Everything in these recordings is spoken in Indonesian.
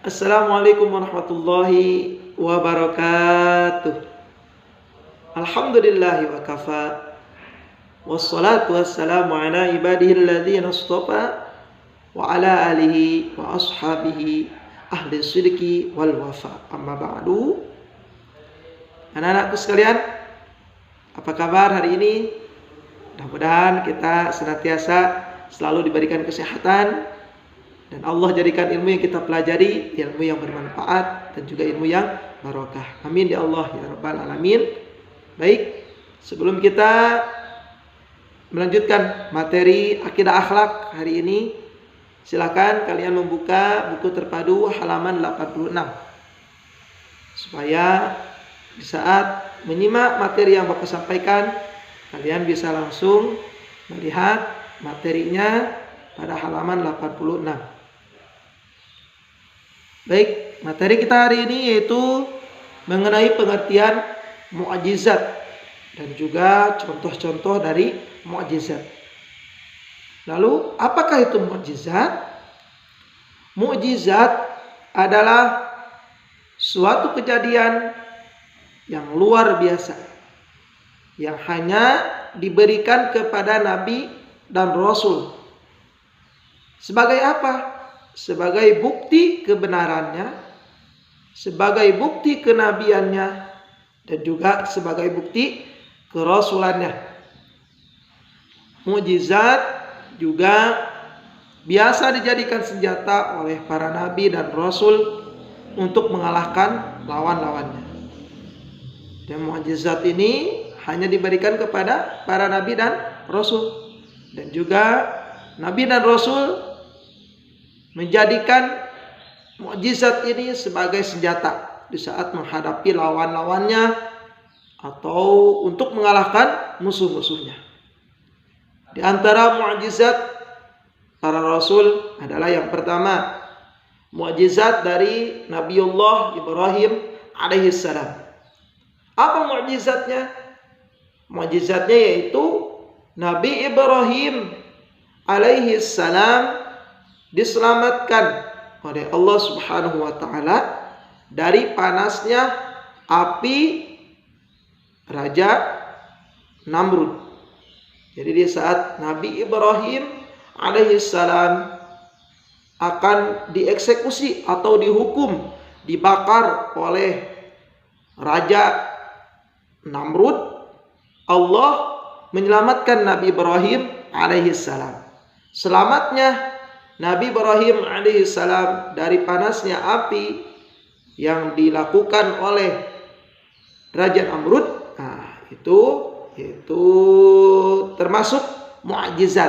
Assalamualaikum warahmatullahi wabarakatuh. Alhamdulillahi wa kafa. Wassalatu wassalamu ala ibadihi alladhina astafa wa ala alihi wa ashabihi ahli sidqi wal wafa. Amma ba'du. Anak-anakku sekalian, apa kabar hari ini? Mudah-mudahan kita senantiasa selalu diberikan kesehatan dan Allah jadikan ilmu yang kita pelajari ilmu yang bermanfaat dan juga ilmu yang barokah. Amin ya Allah ya rabbal alamin. Baik, sebelum kita melanjutkan materi akidah akhlak hari ini, silakan kalian membuka buku terpadu halaman 86 supaya di saat menyimak materi yang Bapak sampaikan, kalian bisa langsung melihat materinya pada halaman 86. Baik, materi kita hari ini yaitu mengenai pengertian mukjizat dan juga contoh-contoh dari mukjizat. Lalu, apakah itu mukjizat? Mukjizat adalah suatu kejadian yang luar biasa yang hanya diberikan kepada nabi dan rasul. Sebagai apa? Sebagai bukti kebenarannya, sebagai bukti kenabiannya, dan juga sebagai bukti kerasulannya. Mukjizat juga biasa dijadikan senjata oleh para nabi dan rasul untuk mengalahkan lawan-lawannya. Dan mukjizat ini hanya diberikan kepada para nabi dan rasul. Dan juga nabi dan rasul menjadikan mukjizat ini sebagai senjata di saat menghadapi lawan-lawannya atau untuk mengalahkan musuh-musuhnya. Di antara mukjizat para rasul adalah yang pertama, mukjizat dari Nabiullah Ibrahim alaihissalam. Apa mukjizatnya? Mukjizatnya yaitu Nabi Ibrahim alaihissalam diselamatkan oleh Allah Subhanahu wa taala dari panasnya api Raja Namrud. Jadi di saat Nabi Ibrahim alaihissalam akan dieksekusi atau dihukum, dibakar oleh Raja Namrud, Allah menyelamatkan Nabi Ibrahim alaihissalam. Selamatnya Nabi Ibrahim alaihissalam dari panasnya api yang dilakukan oleh Raja Namrud, itu termasuk mukjizat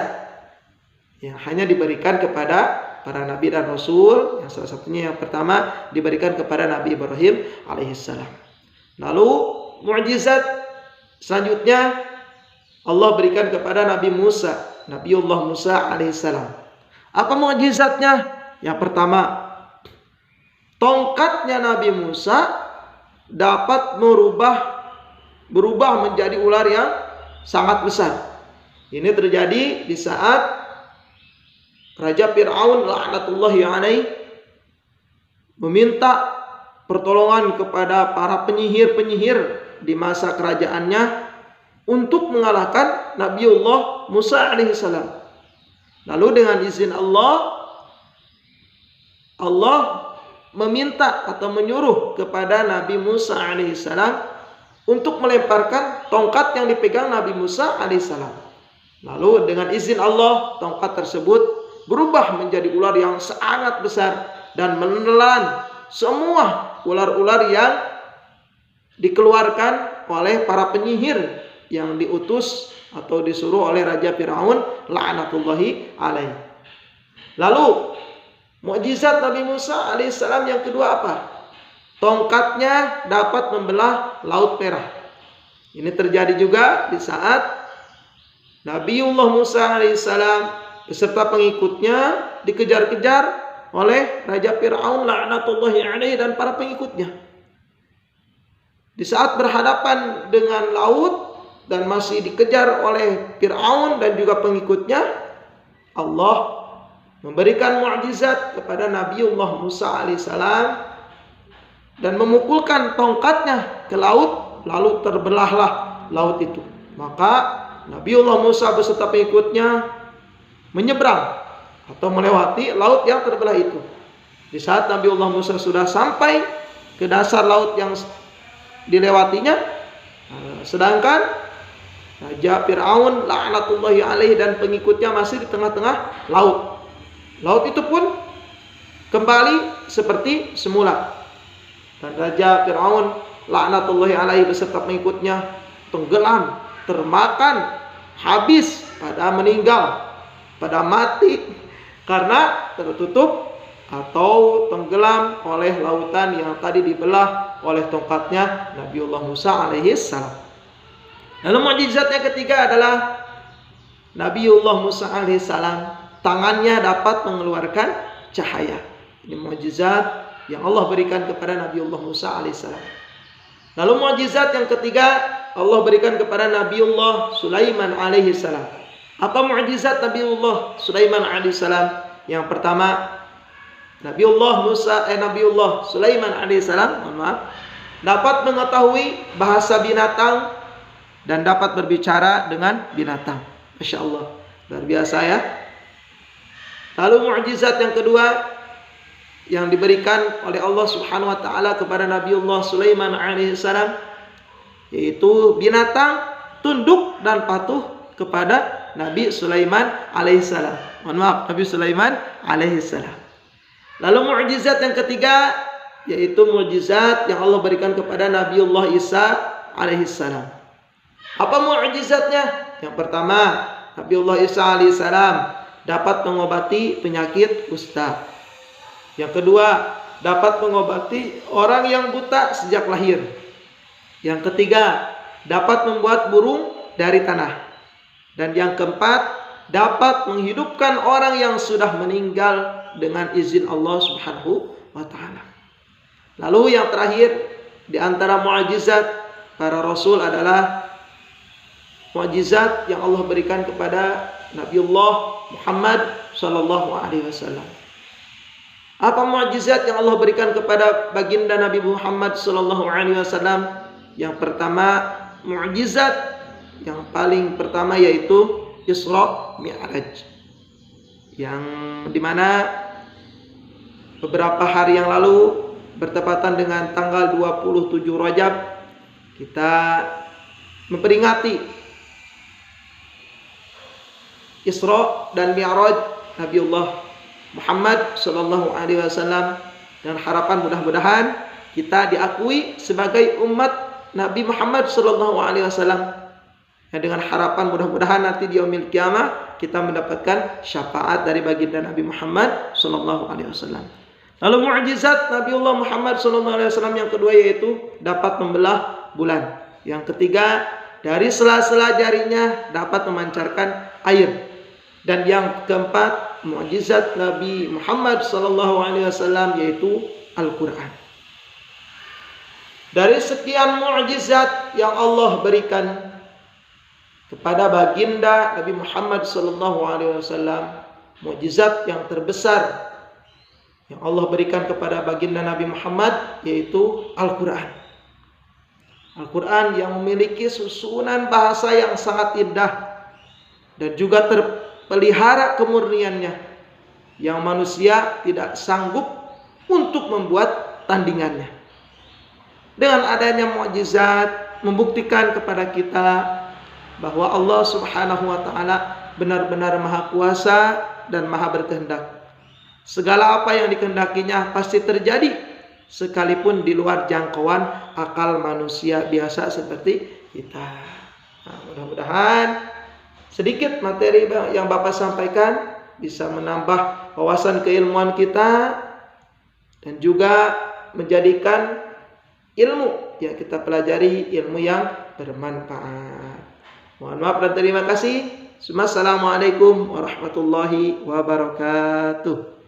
yang hanya diberikan kepada para nabi dan rasul. Yang salah satunya yang pertama diberikan kepada Nabi Ibrahim alaihissalam. Lalu mukjizat selanjutnya Allah berikan kepada Nabi Musa, Nabiullah Musa alaihissalam. Apa mukjizatnya? Yang pertama, tongkatnya Nabi Musa dapat berubah menjadi ular yang sangat besar. Ini terjadi di saat Raja Fir'aun laknatullahi alaih meminta pertolongan kepada para penyihir-penyihir di masa kerajaannya untuk mengalahkan Nabiullah Musa alaihissalam. Lalu dengan izin Allah meminta atau menyuruh kepada Nabi Musa alaihissalam untuk melemparkan tongkat yang dipegang Nabi Musa alaihissalam. Lalu dengan izin Allah, tongkat tersebut berubah menjadi ular yang sangat besar dan menelan semua ular-ular yang dikeluarkan oleh para penyihir yang diutus atau disuruh oleh Raja Fir'aun laknatullahi alaih. Lalu mukjizat Nabi Musa alaihissalam yang kedua apa? Tongkatnya dapat membelah Laut Merah. Ini terjadi juga di saat Nabiullah Musa alaihissalam beserta pengikutnya dikejar-kejar oleh Raja Fir'aun laknatullahi alaih dan para pengikutnya. Di saat berhadapan dengan laut dan masih dikejar oleh Fir'aun dan juga pengikutnya, Allah memberikan mukjizat kepada Nabiullah Musa alaihissalam dan memukulkan tongkatnya ke laut, lalu terbelahlah laut itu. Maka Nabiullah Musa beserta pengikutnya menyeberang atau melewati laut yang terbelah itu. Di saat Nabiullah Musa sudah sampai ke dasar laut yang dilewatinya, sedangkan Raja Fir'aun la'natullahi alaihi dan pengikutnya masih di tengah-tengah laut. Laut itu pun kembali seperti semula. Dan Raja Fir'aun la'natullahi alaihi beserta pengikutnya tenggelam, termakan, habis, pada meninggal, pada mati karena tertutup atau tenggelam oleh lautan yang tadi dibelah oleh tongkatnya Nabiullah Musa alaihissalam. Lalu mukjizat yang ketiga adalah Nabiullah Musa alaihissalam tangannya dapat mengeluarkan cahaya. Ini mukjizat yang Allah berikan kepada Nabiullah Musa alaihissalam. Lalu mukjizat yang ketiga Allah berikan kepada Nabiullah Sulaiman alaihissalam. Apa mukjizat Nabiullah Sulaiman alaihissalam? Yang pertama, Nabiullah Sulaiman alaihissalam, dapat mengetahui bahasa binatang dan dapat berbicara dengan binatang. Masya Allah, luar biasa ya. Lalu mukjizat yang kedua yang diberikan oleh Allah Subhanahu wa taala kepada Nabiullah Sulaiman alaihissalam, yaitu binatang tunduk dan patuh kepada Nabi Sulaiman alaihissalam. Nabi Sulaiman alaihissalam. Lalu mukjizat yang ketiga yaitu mukjizat yang Allah berikan kepada Nabiullah Isa alaihissalam. Apa mukjizatnya? Yang pertama, Nabiullah Isa alaihissalam dapat mengobati penyakit kusta. Yang kedua, dapat mengobati orang yang buta sejak lahir. Yang ketiga, dapat membuat burung dari tanah. Dan yang keempat, dapat menghidupkan orang yang sudah meninggal dengan izin Allah Subhanahu wa taala. Lalu yang terakhir di antara mukjizat para rasul adalah mukjizat yang Allah berikan kepada Nabiullah Muhammad sallallahu alaihi wasallam. Apa mukjizat yang Allah berikan kepada baginda Nabi Muhammad sallallahu alaihi wasallam? Yang pertama, mukjizat yang paling pertama yaitu Isra Mi'raj, yang dimana beberapa hari yang lalu bertepatan dengan tanggal 27 Rajab kita memperingati Isra dan Mi'raj Nabiullah Muhammad sallallahu alaihi wasallam, dan harapan mudah-mudahan kita diakui sebagai umat Nabi Muhammad sallallahu alaihi wasallam. Ya, dengan harapan mudah-mudahan nanti di yaumil qiyamah kita mendapatkan syafaat dari baginda Nabi Muhammad sallallahu alaihi wasallam. Lalu mukjizat Nabiullah Muhammad sallallahu alaihi wasallam yang kedua yaitu dapat membelah bulan. Yang ketiga, dari sela-sela jarinya dapat memancarkan air. Dan yang keempat, mukjizat Nabi Muhammad sallallahu alaihi wasallam yaitu Al-Qur'an. Dari sekian mukjizat yang Allah berikan kepada baginda Nabi Muhammad sallallahu alaihi wasallam, mukjizat yang terbesar yang Allah berikan kepada baginda Nabi Muhammad yaitu Al-Qur'an. Al-Qur'an yang memiliki susunan bahasa yang sangat indah dan juga terpelihara kemurniannya, yang manusia tidak sanggup untuk membuat tandingannya. Dengan adanya mukjizat membuktikan kepada kita bahwa Allah Subhanahu wa taala benar-benar Maha Kuasa dan Maha berkehendak. Segala apa yang dikehendakinya pasti terjadi, sekalipun di luar jangkauan akal manusia biasa seperti kita. Nah, mudah-mudahan sedikit materi yang Bapak sampaikan bisa menambah wawasan keilmuan kita dan juga menjadikan ilmu yang kita pelajari ilmu yang bermanfaat. Mohon maaf dan terima kasih. Assalamualaikum warahmatullahi wabarakatuh.